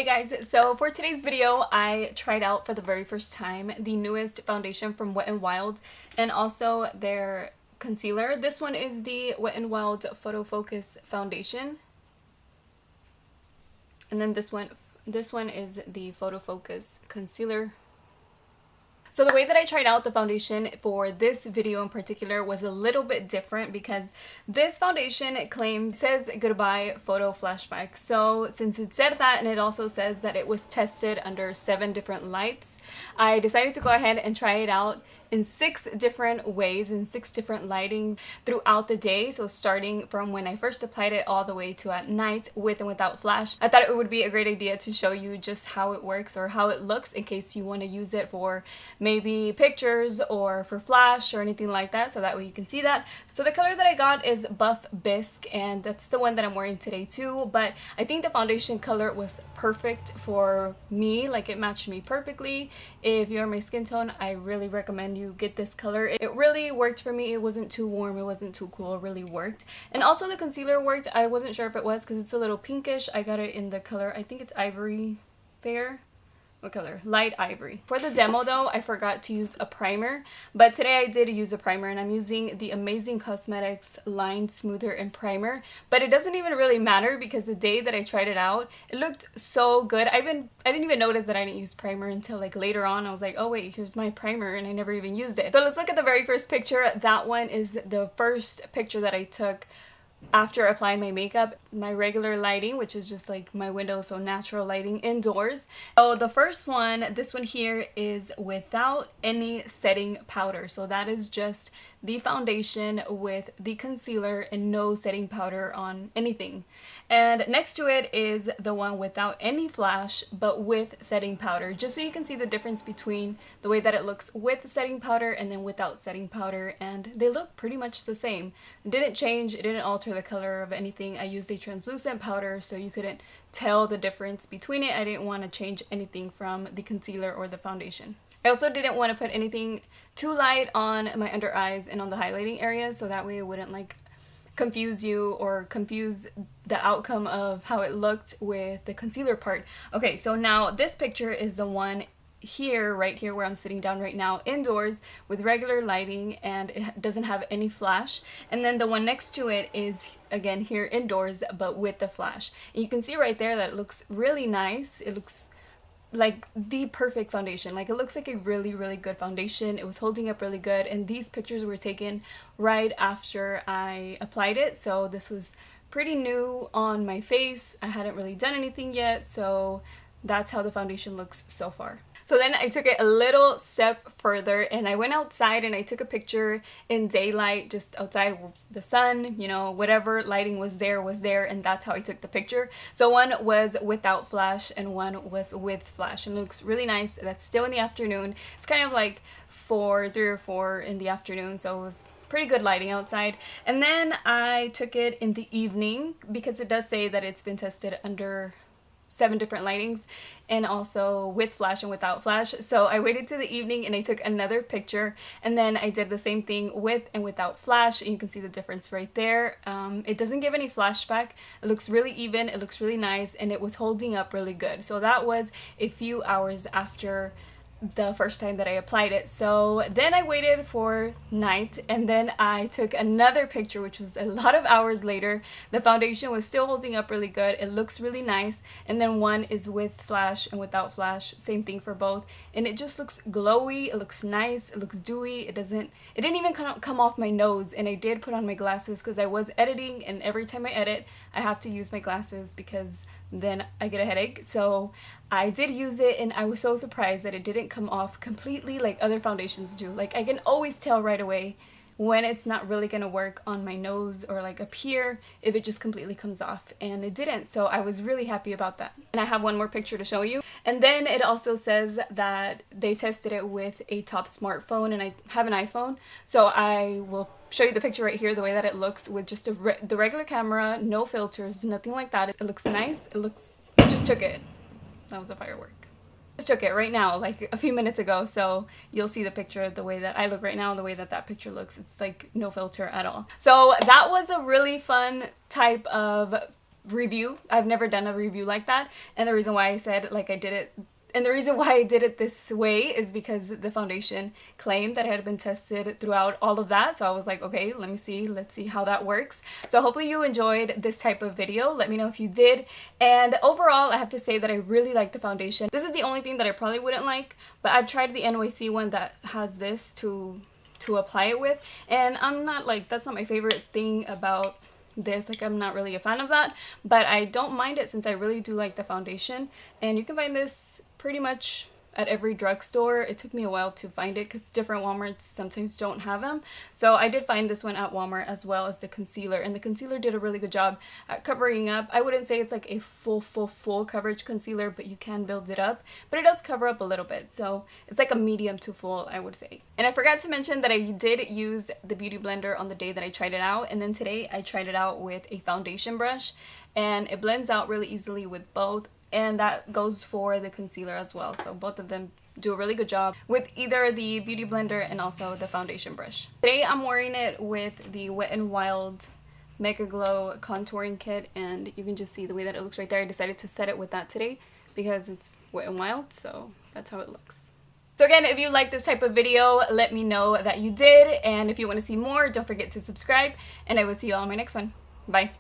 Hey guys, so for today's video, I tried out for the very first time the newest foundation from Wet n Wild and also their concealer. This one is the Wet n Wild PhotoFocus foundation. And then this one is the PhotoFocus concealer. So the way that I tried out the foundation for this video in particular was a little bit different because this foundation says goodbye photo flashback. So since it said that, and it also says that it was tested under 7 different lights, I decided to go ahead and try it out in 6 different ways, in 6 different lightings throughout the day. So starting from when I first applied it all the way to at night with and without flash. I thought it would be a great idea to show you just how it works or how it looks in case you want to use it for maybe pictures or for flash or anything like that, so that way you can see that. So the color that I got is Buff Bisque, and that's the one that I'm wearing today too, but I think the foundation color was perfect for me, like it matched me perfectly. If you're my skin tone, I really recommend you get this color. It really worked for me. It wasn't too warm, it wasn't too cool, it really worked. And also the concealer worked. I wasn't sure if it was because it's a little pinkish. I got it in the color, I think it's Ivory Fair. What color? Light ivory. For the demo though, I forgot to use a primer, but today I did use a primer, and I'm using the Amazing Cosmetics Line Smoother and Primer. But it doesn't even really matter because the day that I tried it out, it looked so good. I didn't even notice that I didn't use primer until like later on. I was like, oh wait, here's my primer, and I never even used it. So let's look at the very first picture. That one is the first picture that I took after applying my makeup, my regular lighting, which is just like my window, so natural lighting indoors. So the first one, this one here, is without any setting powder. So that is just the foundation with the concealer and no setting powder on anything. And next to it is the one without any flash but with setting powder, just so you can see the difference between the way that it looks with setting powder and then without setting powder, and they look pretty much the same. It didn't change, it didn't alter the color of anything. I used a translucent powder so you couldn't tell the difference between it. I didn't want to change anything from the concealer or the foundation. I also didn't want to put anything too light on my under eyes and on the highlighting area, so that way it wouldn't like confuse you or confuse the outcome of how it looked with the concealer part. Okay, so now this picture is the one here, right here where I'm sitting down right now, indoors with regular lighting, and it doesn't have any flash. And then the one next to it is again here indoors but with the flash. And you can see right there that it looks really nice. It looks like the perfect foundation. Like it looks like a really good foundation. It was holding up really good, and these pictures were taken right after I applied it, so this was pretty new on my face. I hadn't really done anything yet, so that's how the foundation looks so far. So then I took it a little step further and I went outside and I took a picture in daylight, just outside the sun, you know, whatever lighting was there, and that's how I took the picture. So one was without flash and one was with flash, and it looks really nice. That's still in the afternoon. It's kind of like 3 or 4 in the afternoon, so it was pretty good lighting outside. And then I took it in the evening because it does say that it's been tested under 7 different lightings and also with flash and without flash. So I waited till the evening and I took another picture, and then I did the same thing with and without flash, and you can see the difference right there. It doesn't give any flashback. It looks really even, it looks really nice, and it was holding up really good. So that was a few hours after the first time that I applied it. So then I waited for night, and then I took another picture, which was a lot of hours later. The foundation was still holding up really good. It looks really nice. And then one is with flash and without flash, same thing for both, and it just looks glowy. It looks nice, it looks dewy. It didn't even come off my nose. And I did put on my glasses because I was editing, and every time I edit I have to use my glasses because then I get a headache. So I did use it, and I was so surprised that it didn't come off completely like other foundations do. Like I can always tell right away when it's not really gonna work on my nose or like up here if it just completely comes off, and it didn't. So I was really happy about that. And I have one more picture to show you. And then it also says that they tested it with a top smartphone, and I have an iPhone, so I will show you the picture right here, the way that it looks with just the regular camera, no filters, nothing like that. It looks nice. I just took it. That was a firework. Just took it right now, like a few minutes ago, so you'll see the picture the way that I look right now, the way that that picture looks. It's like no filter at all. So that was a really fun type of review. I've never done a review like that, and the reason why I said like I did it, and the reason why I did it this way is because the foundation claimed that it had been tested throughout all of that. So I was like, okay, let's see how that works. So hopefully you enjoyed this type of video. Let me know if you did. And overall, I have to say that I really like the foundation. This is the only thing that I probably wouldn't like, but I've tried the NYC one that has this to apply it with, and I'm not like, that's not my favorite thing about this. Like, I'm not really a fan of that, but I don't mind it since I really do like the foundation. And you can find this pretty much at every drugstore. It took me a while to find it because different Walmarts sometimes don't have them. So I did find this one at Walmart, as well as the concealer, and the concealer did a really good job at covering up. I wouldn't say it's like a full coverage concealer, but you can build it up, but it does cover up a little bit. So it's like a medium to full, I would say. And I forgot to mention that I did use the beauty blender on the day that I tried it out, and then today I tried it out with a foundation brush, and it blends out really easily with both. And that goes for the concealer as well. So both of them do a really good job with either the beauty blender and also the foundation brush. Today I'm wearing it with the Wet n Wild Mega Glow contouring kit, and you can just see the way that it looks right there. I decided to set it with that today because it's Wet n Wild, so that's how it looks. So again, if you like this type of video, let me know that you did, and if you want to see more, don't forget to subscribe, and I will see you all in my next one. Bye.